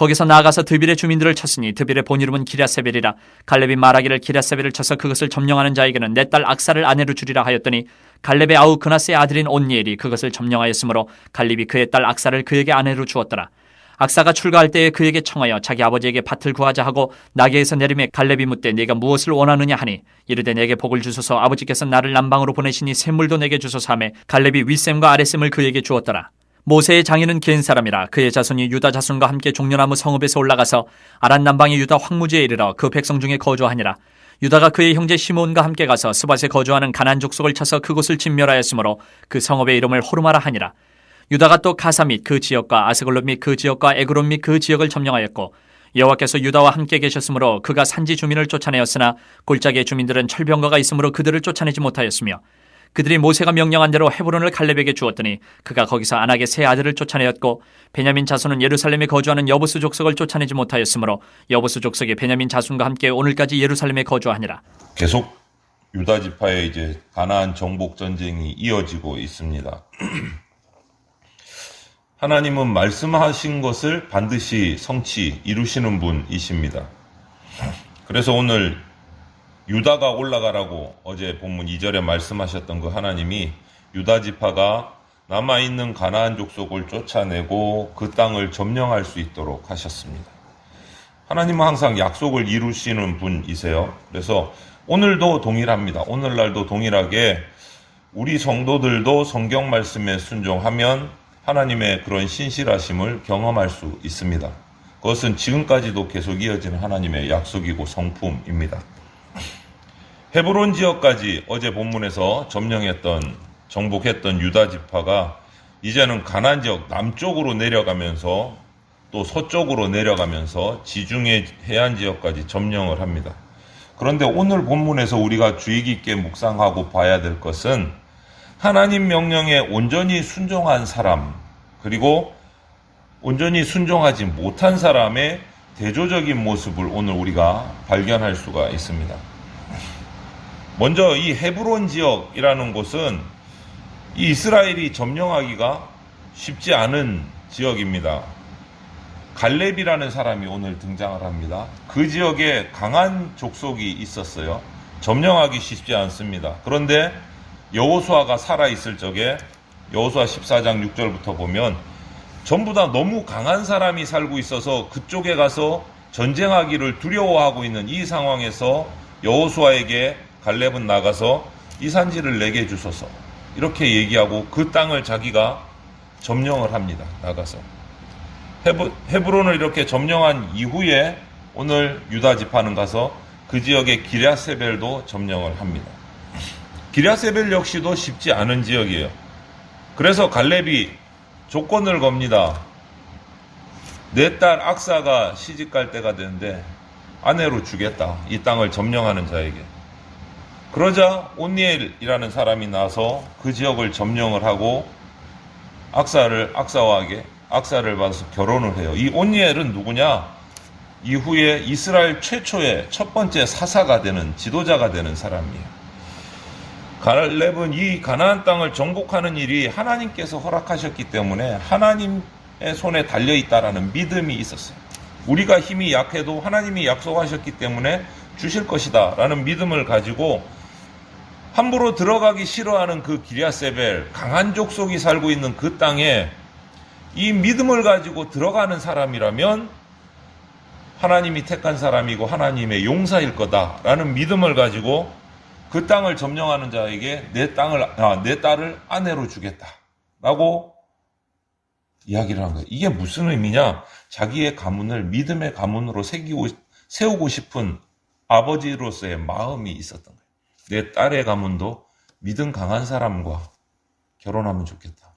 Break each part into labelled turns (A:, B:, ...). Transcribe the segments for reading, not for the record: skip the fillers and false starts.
A: 거기서 나아가서 드빌의 주민들을 쳤으니 드빌의 본 이름은 기랴세벨이라. 갈렙이 말하기를 기랴세벨을 쳐서 그것을 점령하는 자에게는 내 딸 악사를 아내로 주리라 하였더니 갈렙의 아우 그나스의 아들인 온니엘이 그것을 점령하였으므로 갈렙이 그의 딸 악사를 그에게 아내로 주었더라. 악사가 출가할 때에 그에게 청하여 자기 아버지에게 밭을 구하자 하고 나귀에서 내리매 갈렙이 묻되 네가 무엇을 원하느냐 하니 이르되 내게 복을 주소서 아버지께서 나를 남방으로 보내시니 샘물도 내게 주소서 하매 갈렙이 윗샘과 아랫샘을 그에게 주었더라. 모세의 장인은 겐 사람이라. 그의 자손이 유다 자손과 함께 종려나무 성읍에서 올라가서 아란 남방의 유다 황무지에 이르러 그 백성 중에 거주하니라. 유다가 그의 형제 시므온과 함께 가서 스밧에 거주하는 가나안 족속을 쳐서 그곳을 진멸하였으므로 그 성읍의 이름을 호르마라 하니라. 유다가 또 가사 및 그 지역과 아스글롯 및 그 지역과 에그론 및 그 지역을 점령하였고 여호와께서 유다와 함께 계셨으므로 그가 산지 주민을 쫓아내었으나 골짜기의 주민들은 철병거가 있으므로 그들을 쫓아내지 못하였으며 그들이 모세가 명령한 대로 헤브론을 갈렙에게 주었더니 그가 거기서 안악의 세 아들을 쫓아내었고 베냐민 자손은 예루살렘에 거주하는 여부수 족속을 쫓아내지 못하였으므로 여부수 족속의 베냐민 자손과 함께 오늘까지 예루살렘에 거주하니라.
B: 계속 유다 지파의 이제 가나안 정복 전쟁이 이어지고 있습니다. 하나님은 말씀하신 것을 반드시 성취 이루시는 분이십니다. 그래서 오늘 유다가 올라가라고 어제 본문 2절에 말씀하셨던 그 하나님이 유다 지파가 남아있는 가나안 족속을 쫓아내고 그 땅을 점령할 수 있도록 하셨습니다. 하나님은 항상 약속을 이루시는 분이세요. 그래서 오늘도 동일합니다. 오늘날도 동일하게 우리 성도들도 성경 말씀에 순종하면 하나님의 그런 신실하심을 경험할 수 있습니다. 그것은 지금까지도 계속 이어지는 하나님의 약속이고 성품입니다. 헤브론 지역까지 어제 본문에서 정복했던 유다 지파가 이제는 가나안 지역 남쪽으로 내려가면서 또 서쪽으로 내려가면서 지중해 해안 지역까지 점령을 합니다. 그런데 오늘 본문에서 우리가 주의 깊게 묵상하고 봐야 될 것은 하나님 명령에 온전히 순종한 사람 그리고 온전히 순종하지 못한 사람의 대조적인 모습을 오늘 우리가 발견할 수가 있습니다. 먼저 이 헤브론 지역이라는 곳은 이 이스라엘이 점령하기가 쉽지 않은 지역입니다. 갈렙이라는 사람이 오늘 등장을 합니다. 그 지역에 강한 족속이 있었어요. 점령하기 쉽지 않습니다. 그런데 여호수아가 살아있을 적에 여호수아 14장 6절부터 보면 전부 다 너무 강한 사람이 살고 있어서 그쪽에 가서 전쟁하기를 두려워하고 있는 이 상황에서 여호수아에게 갈렙은 나가서 이 산지를 내게 주소서 이렇게 얘기하고 그 땅을 자기가 점령을 합니다. 나가서 헤브론을 이렇게 점령한 이후에 오늘 유다 지파는 가서 그 지역의 기랴세벨도 점령을 합니다. 기랴세벨 역시도 쉽지 않은 지역이에요. 그래서 갈렙이 조건을 겁니다. 내 딸 악사가 시집갈 때가 되는데 아내로 주겠다. 이 땅을 점령하는 자에게. 그러자 온니엘이라는 사람이 나서 그 지역을 점령을 하고 악사를 받아서 결혼을 해요. 이 온니엘은 누구냐? 이후에 이스라엘 최초의 첫 번째 사사가 되는 지도자가 되는 사람이에요. 갈렙은 이 가나안 땅을 정복하는 일이 하나님께서 허락하셨기 때문에 하나님의 손에 달려있다라는 믿음이 있었어요. 우리가 힘이 약해도 하나님이 약속하셨기 때문에 주실 것이다 라는 믿음을 가지고 함부로 들어가기 싫어하는 그 기랴세벨 강한 족속이 살고 있는 그 땅에 이 믿음을 가지고 들어가는 사람이라면 하나님이 택한 사람이고 하나님의 용사일 거다라는 믿음을 가지고 그 땅을 점령하는 자에게 내 딸을 아내로 주겠다라고 이야기를 한 거예요. 이게 무슨 의미냐? 자기의 가문을 믿음의 가문으로 세우고 싶은 아버지로서의 마음이 있었던 거예요. 내 딸의 가문도 믿음 강한 사람과 결혼하면 좋겠다.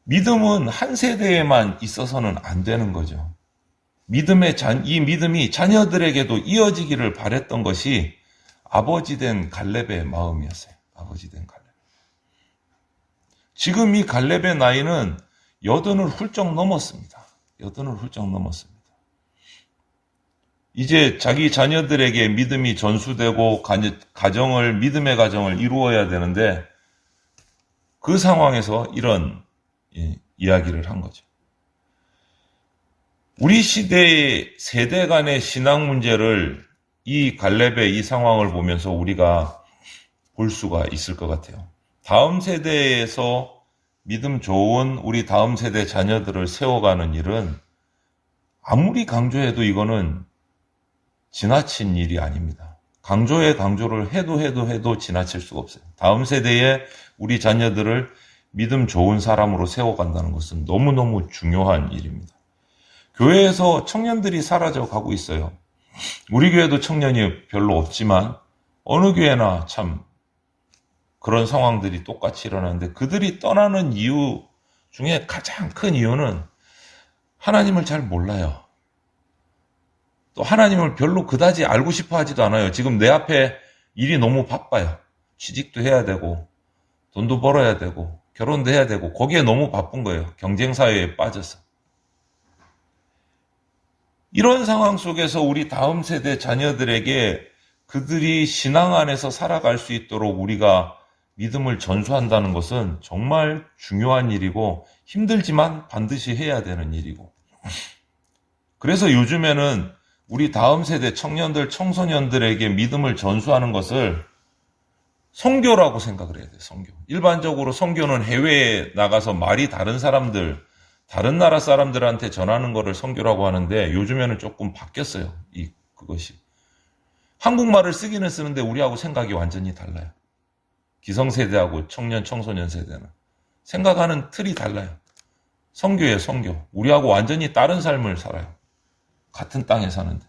B: 믿음은 한 세대에만 있어서는 안 되는 거죠. 이 믿음이 자녀들에게도 이어지기를 바랬던 것이 아버지 된 갈렙의 마음이었어요. 아버지 된 갈렙. 지금 이 갈렙의 나이는 80을 훌쩍 넘었습니다. 80을 훌쩍 넘었습니다. 이제 자기 자녀들에게 믿음이 전수되고 믿음의 가정을 이루어야 되는데 그 상황에서 이런 이야기를 한 거죠. 우리 시대의 세대 간의 신앙 문제를 이 갈렙의 이 상황을 보면서 우리가 볼 수가 있을 것 같아요. 다음 세대에서 믿음 좋은 우리 다음 세대 자녀들을 세워가는 일은 아무리 강조해도 이거는 지나친 일이 아닙니다. 강조를 해도 지나칠 수가 없어요. 다음 세대에 우리 자녀들을 믿음 좋은 사람으로 세워간다는 것은 너무너무 중요한 일입니다. 교회에서 청년들이 사라져 가고 있어요. 우리 교회도 청년이 별로 없지만 어느 교회나 참 그런 상황들이 똑같이 일어나는데, 그들이 떠나는 이유 중에 가장 큰 이유는 하나님을 잘 몰라요. 또 하나님을 별로 그다지 알고 싶어 하지도 않아요. 지금 내 앞에 일이 너무 바빠요. 취직도 해야 되고 돈도 벌어야 되고 결혼도 해야 되고 거기에 너무 바쁜 거예요. 경쟁사회에 빠져서. 이런 상황 속에서 우리 다음 세대 자녀들에게 그들이 신앙 안에서 살아갈 수 있도록 우리가 믿음을 전수한다는 것은 정말 중요한 일이고 힘들지만 반드시 해야 되는 일이고, 그래서 요즘에는 우리 다음 세대 청년들, 청소년들에게 믿음을 전수하는 것을 선교라고 생각을 해야 돼요. 선교. 일반적으로 선교는 해외에 나가서 말이 다른 사람들, 다른 나라 사람들한테 전하는 거를 선교라고 하는데, 요즘에는 조금 바뀌었어요. 그것이. 한국말을 쓰기는 쓰는데 우리하고 생각이 완전히 달라요. 기성세대하고 청년, 청소년 세대는 생각하는 틀이 달라요. 선교예요, 선교. 우리하고 완전히 다른 삶을 살아요. 같은 땅에 사는데.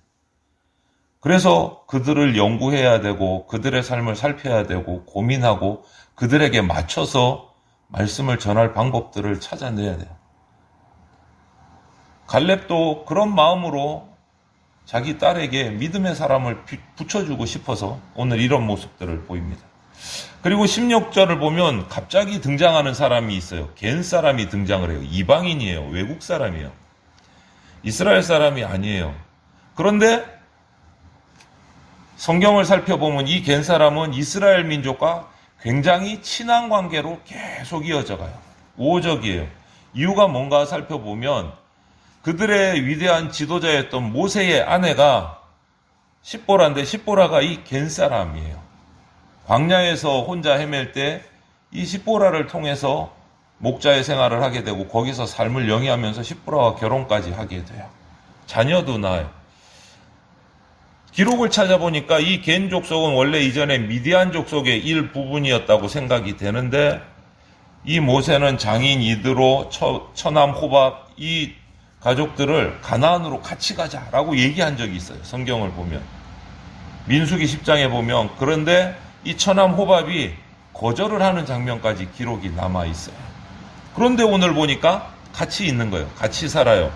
B: 그래서 그들을 연구해야 되고 그들의 삶을 살펴야 되고 고민하고 그들에게 맞춰서 말씀을 전할 방법들을 찾아내야 돼요. 갈렙도 그런 마음으로 자기 딸에게 믿음의 사람을 붙여주고 싶어서 오늘 이런 모습들을 보입니다. 그리고 16절을 보면 갑자기 등장하는 사람이 있어요. 겐 사람이 등장을 해요. 이방인이에요. 외국 사람이에요. 이스라엘 사람이 아니에요. 그런데 성경을 살펴보면 이 겐 사람은 이스라엘 민족과 굉장히 친한 관계로 계속 이어져 가요. 우호적이에요. 이유가 뭔가 살펴보면 그들의 위대한 지도자였던 모세의 아내가 십보라인데, 십보라가 이 겐 사람이에요. 광야에서 혼자 헤맬 때 이 십보라를 통해서 목자의 생활을 하게 되고 거기서 삶을 영위하면서 십보라와 결혼까지 하게 돼요. 자녀도 낳아요. 기록을 찾아보니까 이 겐 족속은 원래 이전에 미디안 족속의 일부분이었다고 생각이 되는데, 이 모세는 장인 이드로, 처남 호밥 이 가족들을 가나안으로 같이 가자라고 얘기한 적이 있어요. 성경을 보면 민수기 10장에 보면. 그런데 이 처남 호밥이 거절을 하는 장면까지 기록이 남아 있어요. 그런데 오늘 보니까 같이 있는 거예요. 같이 살아요.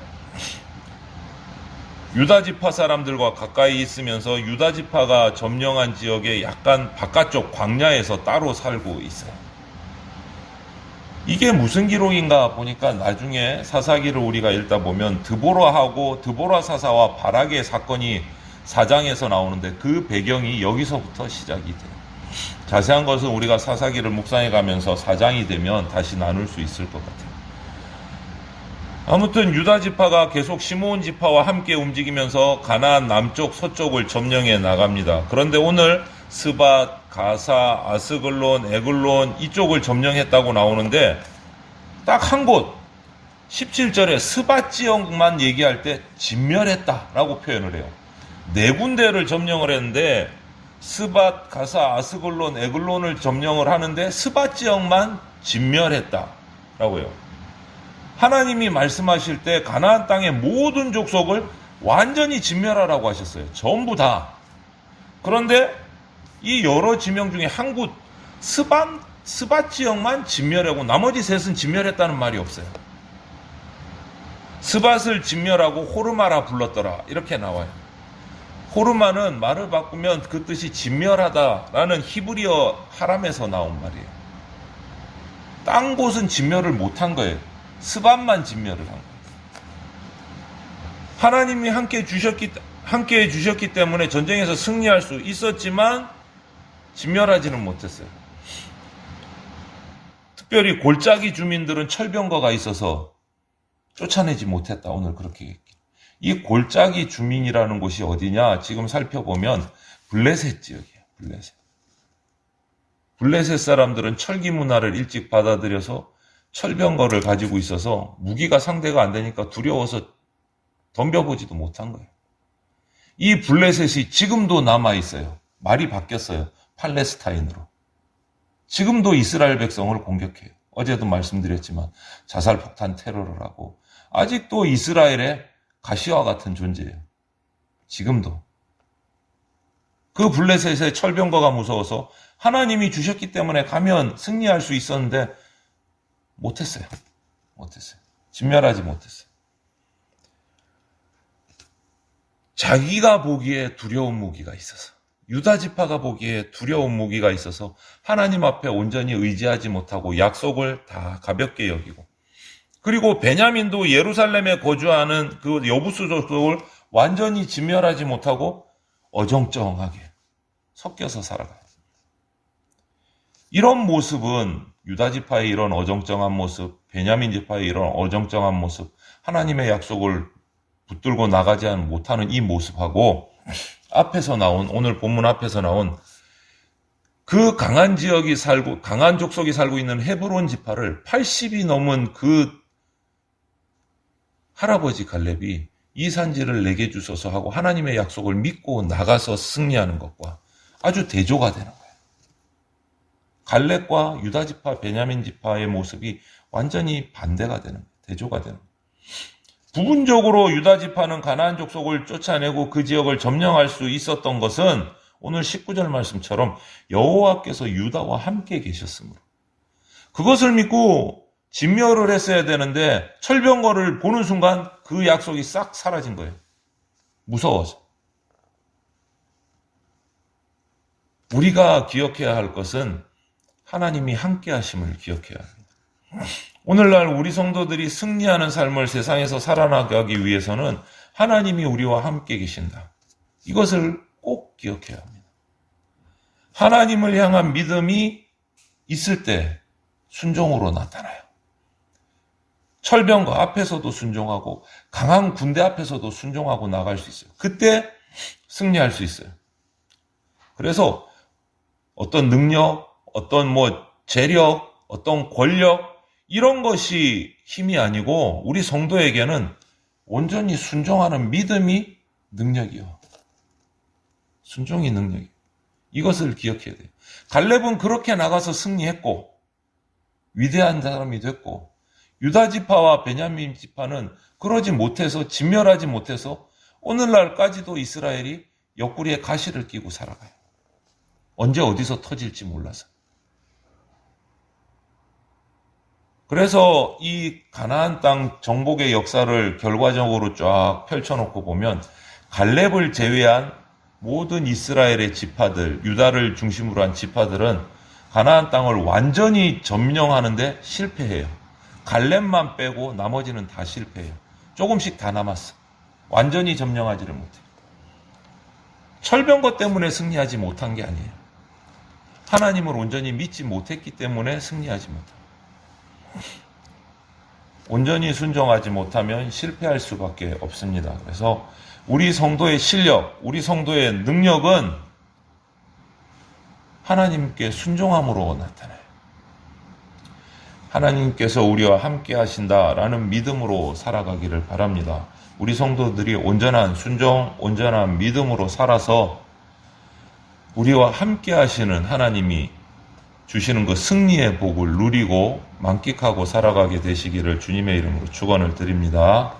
B: 유다지파 사람들과 가까이 있으면서 유다지파가 점령한 지역의 약간 바깥쪽 광야에서 따로 살고 있어요. 이게 무슨 기록인가 보니까 나중에 사사기를 우리가 읽다 보면 드보라하고 드보라 사사와 바락의 사건이 4장에서 나오는데 그 배경이 여기서부터 시작이 돼요. 자세한 것은 우리가 사사기를 묵상해 가면서 4장이 되면 다시 나눌 수 있을 것 같아요. 아무튼 유다 지파가 계속 시므온 지파와 함께 움직이면서 가나안 남쪽 서쪽을 점령해 나갑니다. 그런데 오늘 스밧, 가사, 아스글론, 에글론 이쪽을 점령했다고 나오는데 딱 한 곳 17절에 스밧 지역만 얘기할 때 진멸했다라고 표현을 해요. 네 군데를 점령을 했는데 스밧, 가사, 아스글론, 에글론을 점령을 하는데 스밧 지역만 진멸했다라고 해요. 하나님이 말씀하실 때 가나안 땅의 모든 족속을 완전히 진멸하라고 하셨어요. 전부 다. 그런데 이 여러 지명 중에 한 곳 스밧 지역만 진멸하고 나머지 셋은 진멸했다는 말이 없어요. 스밧을 진멸하고 호르마라 불렀더라 이렇게 나와요. 호르마는 말을 바꾸면 그 뜻이 진멸하다라는 히브리어 하람에서 나온 말이에요. 딴 곳은 진멸을 못한 거예요. 스밧만 진멸을 한 거예요. 하나님이 함께 해 주셨기 때문에 전쟁에서 승리할 수 있었지만 진멸하지는 못했어요. 특별히 골짜기 주민들은 철병거가 있어서 쫓아내지 못했다. 오늘 그렇게 얘기해요. 이 골짜기 주민이라는 곳이 어디냐? 지금 살펴보면 블레셋 지역이에요. 블레셋. 블레셋 사람들은 철기 문화를 일찍 받아들여서 철병거를 가지고 있어서 무기가 상대가 안 되니까 두려워서 덤벼보지도 못한 거예요. 이 블레셋이 지금도 남아있어요. 말이 바뀌었어요. 팔레스타인으로. 지금도 이스라엘 백성을 공격해요. 어제도 말씀드렸지만 자살폭탄 테러를 하고 아직도 이스라엘의 가시와 같은 존재예요. 지금도. 그 블레셋의 철병거가 무서워서 하나님이 주셨기 때문에 가면 승리할 수 있었는데 못했어요. 진멸하지 못했어요. 자기가 보기에 두려운 무기가 있어서, 유다 지파가 보기에 두려운 무기가 있어서 하나님 앞에 온전히 의지하지 못하고 약속을 다 가볍게 여기고, 그리고 베냐민도 예루살렘에 거주하는 그 여부수 족속을 완전히 진멸하지 못하고 어정쩡하게 섞여서 살아가요. 이런 모습은 유다 지파의 이런 어정쩡한 모습, 베냐민 지파의 이런 어정쩡한 모습, 하나님의 약속을 붙들고 나가지 못하는 이 모습하고 앞에서 나온, 오늘 본문 앞에서 나온 그 강한 지역이 살고, 강한 족속이 살고 있는 헤브론 지파를 80이 넘은 그 할아버지 갈렙이 이 산지를 내게 주소서 하고 하나님의 약속을 믿고 나가서 승리하는 것과 아주 대조가 되는 거예요. 갈렙과 유다 지파, 베냐민 지파의 모습이 완전히 반대가 되는 거예요. 대조가 되는 거예요. 부분적으로 유다 지파는 가나안 족속을 쫓아내고 그 지역을 점령할 수 있었던 것은 오늘 19절 말씀처럼 여호와께서 유다와 함께 계셨으므로, 그것을 믿고 진멸을 했어야 되는데 철병거를 보는 순간 그 약속이 싹 사라진 거예요. 무서워서. 우리가 기억해야 할 것은 하나님이 함께 하심을 기억해야 합니다. 오늘날 우리 성도들이 승리하는 삶을 세상에서 살아나가기 위해서는 하나님이 우리와 함께 계신다. 이것을 꼭 기억해야 합니다. 하나님을 향한 믿음이 있을 때 순종으로 나타나요. 철병거 앞에서도 순종하고 강한 군대 앞에서도 순종하고 나갈 수 있어요. 그때 승리할 수 있어요. 그래서 어떤 능력, 어떤 재력, 어떤 권력, 이런 것이 힘이 아니고 우리 성도에게는 온전히 순종하는 믿음이 능력이요. 순종이 능력이요. 이것을 기억해야 돼요. 갈렙은 그렇게 나가서 승리했고 위대한 사람이 됐고, 유다 지파와 베냐민 지파는 그러지 못해서, 진멸하지 못해서 오늘날까지도 이스라엘이 옆구리에 가시를 끼고 살아가요. 언제 어디서 터질지 몰라서. 그래서 이 가나안 땅 정복의 역사를 결과적으로 쫙 펼쳐놓고 보면 갈렙을 제외한 모든 이스라엘의 지파들, 유다를 중심으로 한 지파들은 가나안 땅을 완전히 점령하는데 실패해요. 갈렙만 빼고 나머지는 다 실패해요. 조금씩 다 남았어. 완전히 점령하지를 못해요. 철병거 때문에 승리하지 못한 게 아니에요. 하나님을 온전히 믿지 못했기 때문에 승리하지 못해요. 온전히 순종하지 못하면 실패할 수밖에 없습니다. 그래서 우리 성도의 실력, 우리 성도의 능력은 하나님께 순종함으로 나타나요. 하나님께서 우리와 함께 하신다라는 믿음으로 살아가기를 바랍니다. 우리 성도들이 온전한 순종, 온전한 믿음으로 살아서 우리와 함께 하시는 하나님이 주시는 그 승리의 복을 누리고 만끽하고 살아가게 되시기를 주님의 이름으로 축원을 드립니다.